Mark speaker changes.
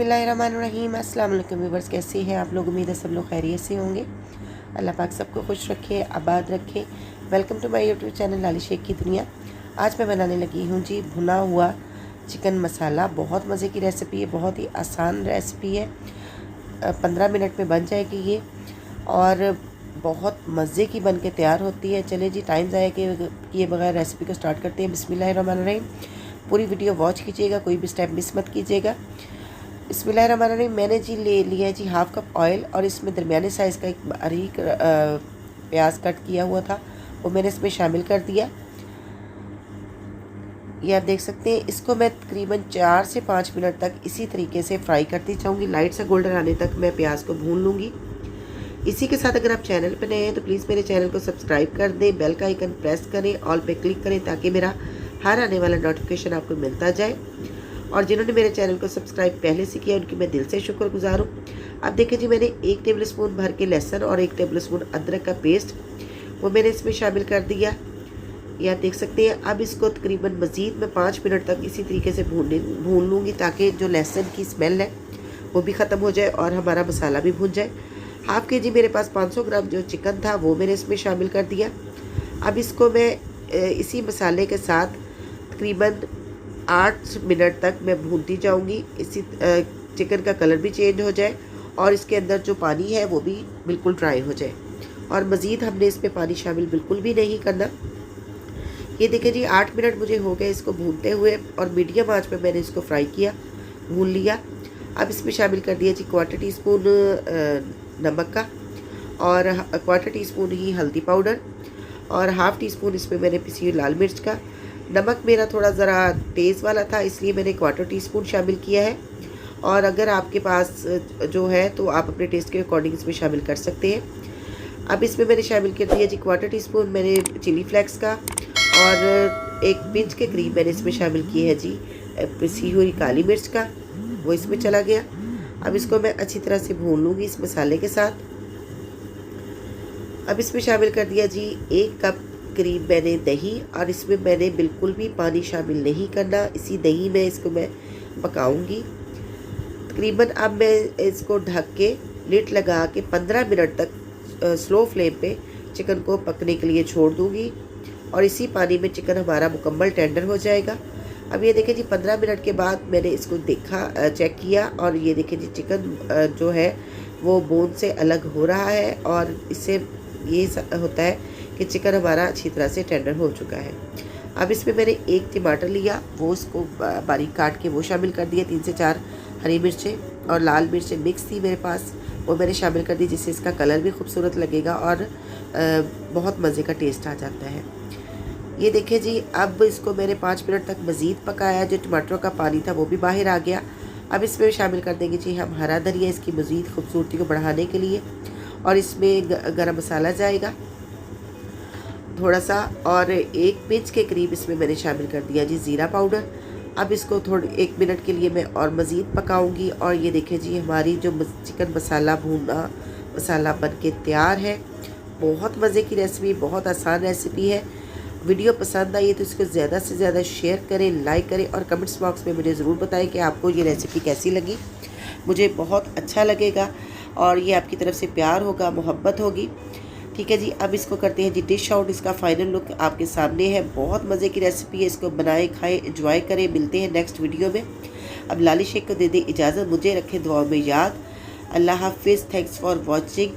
Speaker 1: बिस्मिल्लाहिर्रहमानिर्रहीम। अस्सलाम वालेकुम व्यूअर्स, कैसे हैं आप लोग? उम्मीद है सब लोग खैरियत से होंगे। अल्लाह पाक सबको खुश रखे, आबाद रखे। Welcome to my YouTube channel Lali Shaikh की दुनिया। आज मैं बनाने लगी हूँ जी भुना हुआ चिकन मसाला। बहुत मज़े की रेसिपी है, बहुत ही आसान रेसिपी है। 15 मिनट में बन जाएगी ये और बहुत मज़े की बन के तैयार होती है। चले जी, टाइम ज़ाया किए बगैर रेसिपी को स्टार्ट करते हैं। बिस्मिल्लाहिर्रहमानिर्रहीम। पूरी वीडियो वॉच कीजिएगा, कोई भी स्टेप मिस मत कीजिएगा। बिस्मिल्लाहिर्रहमानिर्रहीम। मैंने जी ले लिया है जी हाफ़ कप ऑयल और इसमें दरमियाने साइज़ का एक बारीक प्याज कट किया हुआ था, वो मैंने इसमें शामिल कर दिया। ये आप देख सकते हैं। इसको मैं तकरीबन 4 से 5 मिनट तक इसी तरीके से फ्राई करती जाऊँगी। लाइट सा गोल्डन आने तक मैं प्याज को भून लूँगी। इसी के साथ अगर आप चैनल पर नए हैं तो प्लीज़ मेरे चैनल को सब्सक्राइब कर दें, बेल का आइकन प्रेस करें, ऑल पे क्लिक करें ताकि मेरा हर आने वाला नोटिफिकेशन आपको मिलता जाए। और जिन्होंने मेरे चैनल को सब्सक्राइब पहले से किया उनकी मैं दिल से शुक्रगुजार हूँ। अब देखिए जी, मैंने 1 टेबल स्पून भर के लहसुन और 1 टेबल स्पून अदरक का पेस्ट वो मैंने इसमें शामिल कर दिया। ये आप देख सकते हैं। अब इसको तकरीबन मज़ीद मैं 5 मिनट तक इसी तरीके से भून लूँगी ताकि जो लहसुन की स्मेल है वो भी ख़त्म हो जाए और हमारा मसाला भी भून जाए। हाफ़ के जी मेरे पास 500 ग्राम जो चिकन था वो मैंने इसमें शामिल कर दिया। अब इसको मैं इसी मसाले के साथ तकरीबन 8 मिनट तक मैं भूनती जाऊंगी। इसी चिकन का कलर भी चेंज हो जाए और इसके अंदर जो पानी है वो भी बिल्कुल ड्राई हो जाए। और मज़ीद हमने इसमें पानी शामिल बिल्कुल भी नहीं करना। ये देखिए जी, 8 मिनट मुझे हो गए इसको भूनते हुए और मीडियम आंच पे मैंने इसको फ्राई किया, भून लिया। अब इसमें शामिल कर दिया जी 1/4 टीस्पून नमक का और 1/4 टीस्पून ही हल्दी पाउडर और हाफ़ टी स्पून इसमें मैंने पिसी हुई लाल मिर्च का। नमक मेरा थोड़ा ज़रा तेज़ वाला था इसलिए मैंने 1/4 टीस्पून शामिल किया है। और अगर आपके पास जो है तो आप अपने टेस्ट के अकॉर्डिंग इसमें शामिल कर सकते हैं। अब इसमें मैंने शामिल कर दिया जी 1/4 टीस्पून मैंने चिली फ्लेक्स का और 1 पिंच के करीब मैंने इसमें शामिल की है जी पिसी हुई काली मिर्च का, वो इसमें चला गया। अब इसको मैं अच्छी तरह से भून लूँगी इस मसाले के साथ। अब इसमें शामिल कर दिया जी 1 कप करीब मैंने दही और इसमें मैंने बिल्कुल भी पानी शामिल नहीं करना। इसी दही में इसको मैं पकाऊंगी तकरीबन। अब मैं इसको ढक के लिड लगा के 15 मिनट तक स्लो फ्लेम पे चिकन को पकने के लिए छोड़ दूंगी और इसी पानी में चिकन हमारा मुकम्मल टेंडर हो जाएगा। अब ये देखें जी, 15 मिनट के बाद मैंने इसको देखा, चेक किया और ये देखें जी चिकन जो है वो बोन से अलग हो रहा है और इससे ये होता है कि चिकन हमारा अच्छी तरह से टेंडर हो चुका है। अब इसमें मैंने 1 टमाटर लिया, वो उसको बारीक काट के वो शामिल कर दिया। 3 से 4 हरी मिर्चें और लाल मिर्चें मिक्स थी मेरे पास, वो मैंने शामिल कर दी जिससे इसका कलर भी खूबसूरत लगेगा और बहुत मज़े का टेस्ट आ जाता है। ये देखिए जी, अब इसको मैंने 5 मिनट तक मज़ीद पकाया। जो टमाटरों का पानी था वो भी बाहर आ गया। अब इसमें शामिल कर देंगे जी हम हरा धनिया इसकी मज़ीद खूबसूरती को बढ़ाने के लिए और इसमें गरम मसाला जाएगा थोड़ा सा और 1 पिंच के करीब इसमें मैंने शामिल कर दिया जी ज़ीरा पाउडर। अब इसको थोड़ी 1 मिनट के लिए मैं और मज़ीद पकाऊंगी और ये देखें जी हमारी जो चिकन मसाला भूना मसाला बन के तैयार है। बहुत मज़े की रेसिपी, बहुत आसान रेसिपी है। वीडियो पसंद आई है तो इसको ज़्यादा से ज़्यादा शेयर करें, लाइक करें और कमेंट्स बॉक्स में मुझे ज़रूर बताएं कि आपको ये रेसिपी कैसी लगी। मुझे बहुत अच्छा लगेगा और ये आपकी तरफ से प्यार होगा, मोहब्बत होगी। ठीक है जी, अब इसको करते हैं जी डिश आउट। इसका फाइनल लुक आपके सामने है। बहुत मज़े की रेसिपी है, इसको बनाएं, खाएं, एंजॉय करें। मिलते हैं नेक्स्ट वीडियो में। अब लाली शेख को दे दें इजाज़त, मुझे रखें दुआ में याद। अल्लाह हाफिज़। Thanks for watching.